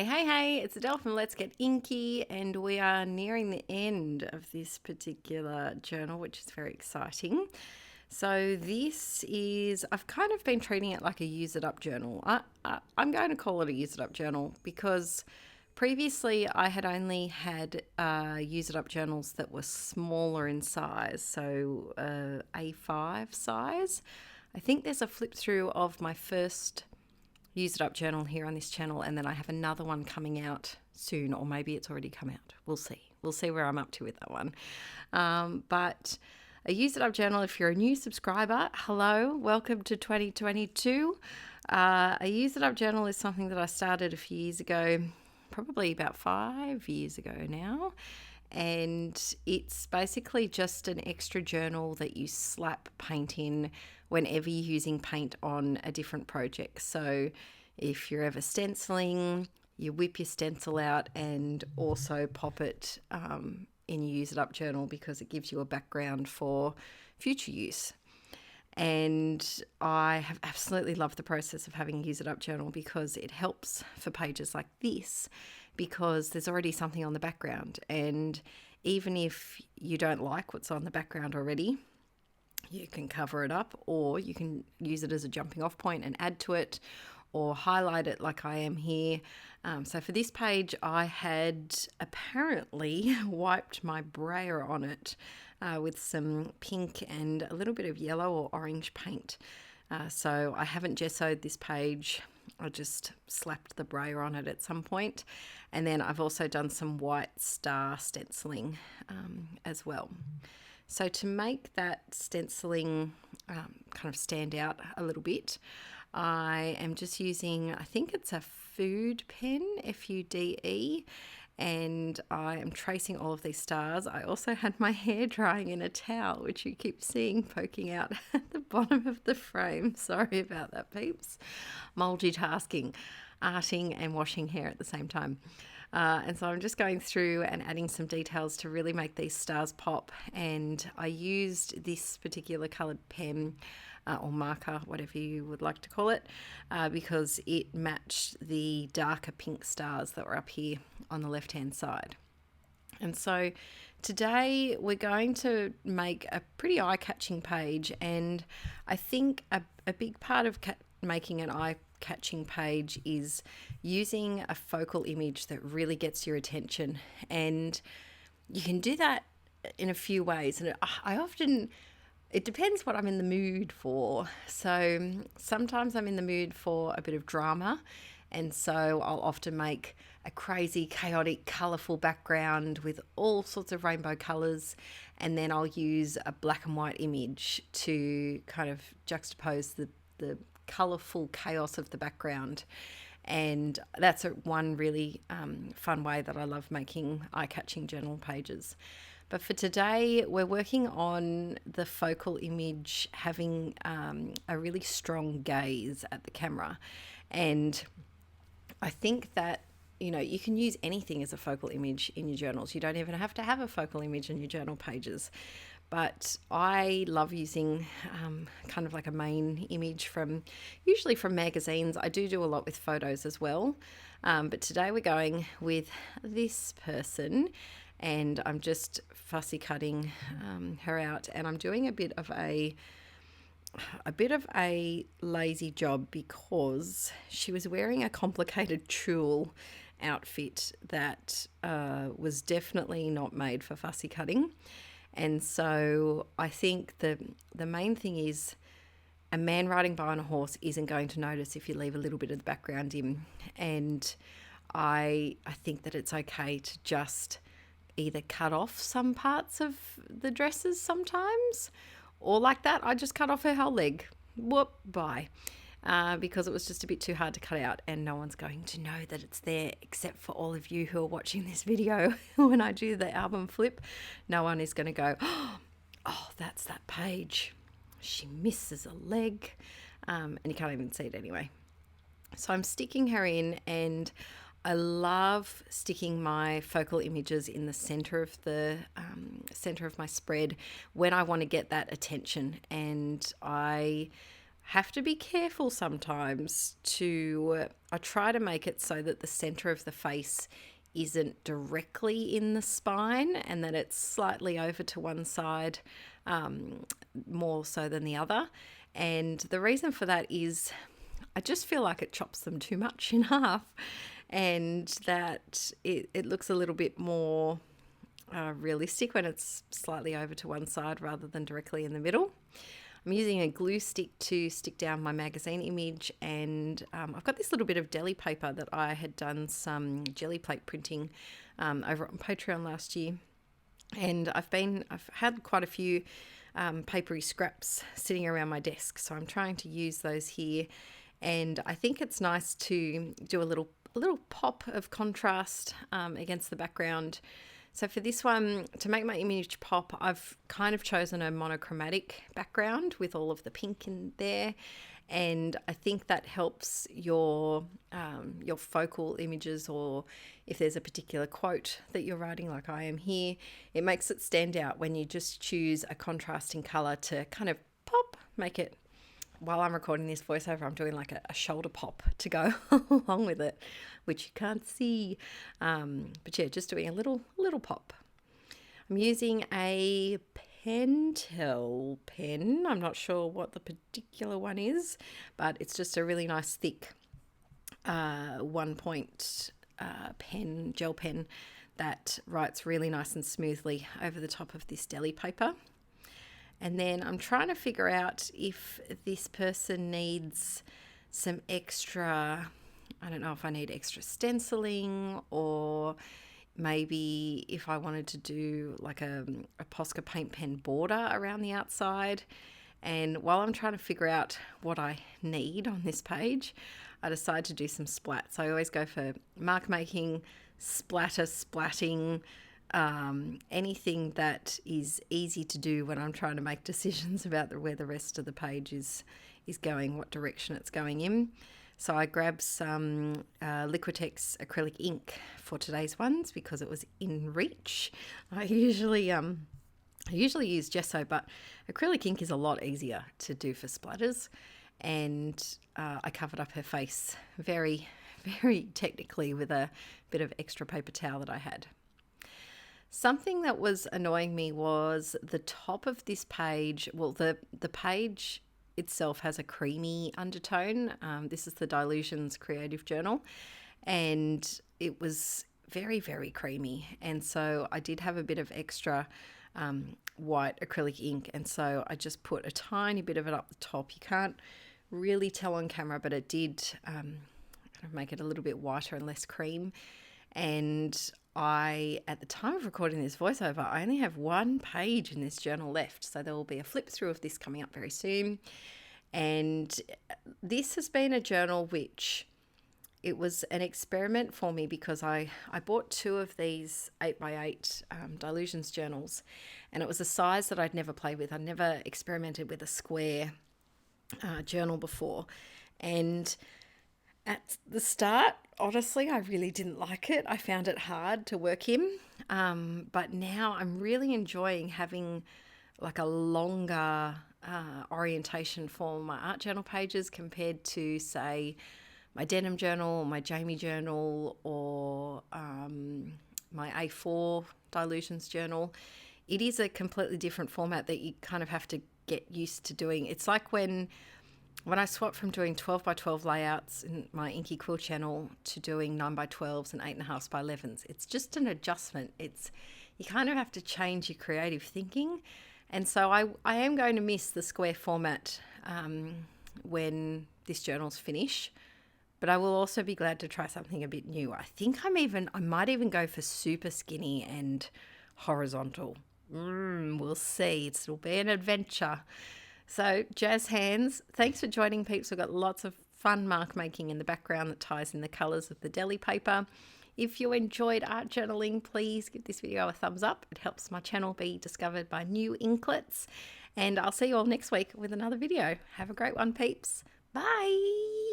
Hey, it's Adele from Let's Get Inkie, and we are nearing the end of this particular journal, which is very exciting. So this is, I've kind of been treating it like a use it up journal. I'm going to call it a use it up journal because previously I had only had use it up journals that were smaller in size, so A5 size. I think there's a flip through of my first use it up journal here on this channel, and then I have another one coming out soon, or maybe it's already come out. We'll see where I'm up to with that one. But a use it up journal, if you're a new subscriber, hello, welcome to 2022. A use it up journal is something that I started a few years ago, probably about 5 years ago now. And it's basically just an extra journal that you slap paint in whenever you're using paint on a different project. So if you're ever stenciling, you whip your stencil out and also pop it in your use it up journal because it gives you a background for future use. And I have absolutely loved the process of having a use it up journal because it helps for pages like this, because there's already something on the background. And even if you don't like what's on the background already, you can cover it up, or you can use it as a jumping off point and add to it, or highlight it like I am here. So for this page, I had apparently wiped my brayer on it with some pink and a little bit of yellow or orange paint. So I haven't gessoed this page. I just slapped the brayer on it at some point. And then I've also done some white star stenciling as well. So to make that stenciling kind of stand out a little bit, I am just using, I think it's a food pen, F-U-D-E, and I am tracing all of these stars. I also had my hair drying in a towel, which you keep seeing poking out at the bottom of the frame. Sorry about that, peeps. Multitasking, arting and washing hair at the same time. And so I'm just going through and adding some details to really make these stars pop. And I used this particular coloured pen or marker, whatever you would like to call it, because it matched the darker pink stars that were up here on the left-hand side. And so today we're going to make a pretty eye-catching page, and I think a big part of making an eye-catching page is using a focal image that really gets your attention. And you can do that in a few ways, and it depends what I'm in the mood for. So sometimes I'm in the mood for a bit of drama, and so I'll often make a crazy, chaotic, colourful background with all sorts of rainbow colours, and then I'll use a black and white image to kind of juxtapose the colourful chaos of the background. And that's one really fun way that I love making eye-catching journal pages. But for today, we're working on the focal image having a really strong gaze at the camera. And I think that, you can use anything as a focal image in your journals. You don't even have to have a focal image in your journal pages. But I love using kind of like a main image usually from magazines. I do a lot with photos as well. But today we're going with this person, and I'm just fussy cutting her out, and I'm doing a bit of a lazy job because she was wearing a complicated tulle outfit that was definitely not made for fussy cutting. And so I think the main thing is a man riding by on a horse isn't going to notice if you leave a little bit of the background in. And I think that it's okay to just either cut off some parts of the dresses sometimes, or like that, I just cut off her whole leg. Whoop, bye. Because it was just a bit too hard to cut out, and no one's going to know that it's there except for all of you who are watching this video. When I do the album flip, no one is going to go, oh, that's that page. She misses a leg. And you can't even see it anyway. So I'm sticking her in, and I love sticking my focal images in the center of my spread when I want to get that attention. And I have to be careful sometimes I try to make it so that the center of the face isn't directly in the spine and that it's slightly over to one side, more so than the other. And the reason for that is I just feel like it chops them too much in half, and that it looks a little bit more realistic when it's slightly over to one side rather than directly in the middle. I'm using a glue stick to stick down my magazine image, and I've got this little bit of deli paper that I had done some jelly plate printing over on Patreon last year, and I've had quite a few papery scraps sitting around my desk, so I'm trying to use those here. And I think it's nice to do a little pop of contrast against the background. So for this one, to make my image pop, I've kind of chosen a monochromatic background with all of the pink in there. And I think that helps your focal images, or if there's a particular quote that you're writing like I am here, it makes it stand out when you just choose a contrasting color to kind of pop, make it. While I'm recording this voiceover, I'm doing like a shoulder pop to go along with it, which you can't see. But yeah, just doing a little pop. I'm using a Pentel pen. I'm not sure what the particular one is, but it's just a really nice thick 1-point gel pen that writes really nice and smoothly over the top of this deli paper. And then I'm trying to figure out if this person needs some extra, I don't know if I need extra stenciling, or maybe if I wanted to do like a Posca paint pen border around the outside. And while I'm trying to figure out what I need on this page, I decide to do some splats. I always go for mark making, splatting, anything that is easy to do when I'm trying to make decisions about where the rest of the page is going, what direction it's going in. So I grabbed some Liquitex acrylic ink for today's ones because it was in reach. I usually use gesso, but acrylic ink is a lot easier to do for splatters. And I covered up her face very, very technically with a bit of extra paper towel that I had. Something that was annoying me was the top of this page. Well, the page itself has a creamy undertone. This is the Dilutions Creative Journal, and it was very, very creamy. And so I did have a bit of extra white acrylic ink, and so I just put a tiny bit of it up the top. You can't really tell on camera, but it did make it a little bit whiter and less cream. And at the time of recording this voiceover, I only have one page in this journal left. So there will be a flip through of this coming up very soon. And this has been a journal which it was an experiment for me because I bought 2 of these 8x8 Dilutions journals, and it was a size that I'd never played with. I'd never experimented with a square journal before. And at the start, honestly, I really didn't like it. I found it hard to work in. But now I'm really enjoying having like a longer orientation for my art journal pages compared to, say, my denim journal, or my Jamie journal, or my A4 Dilutions journal. It is a completely different format that you kind of have to get used to doing. It's like when I swapped from doing 12x12 layouts in my Inkie Quill channel to doing 9x12s and 8.5s by 11s. It's just an adjustment. You kind of have to change your creative thinking. And so I am going to miss the square format when this journal's finished. But I will also be glad to try something a bit new. I think I might even go for super skinny and horizontal. We'll see. It'll be an adventure. So jazz hands, thanks for joining, peeps. We've got lots of fun mark making in the background that ties in the colours of the deli paper. If you enjoyed art journaling, please give this video a thumbs up. It helps my channel be discovered by new inklets. And I'll see you all next week with another video. Have a great one, peeps. Bye.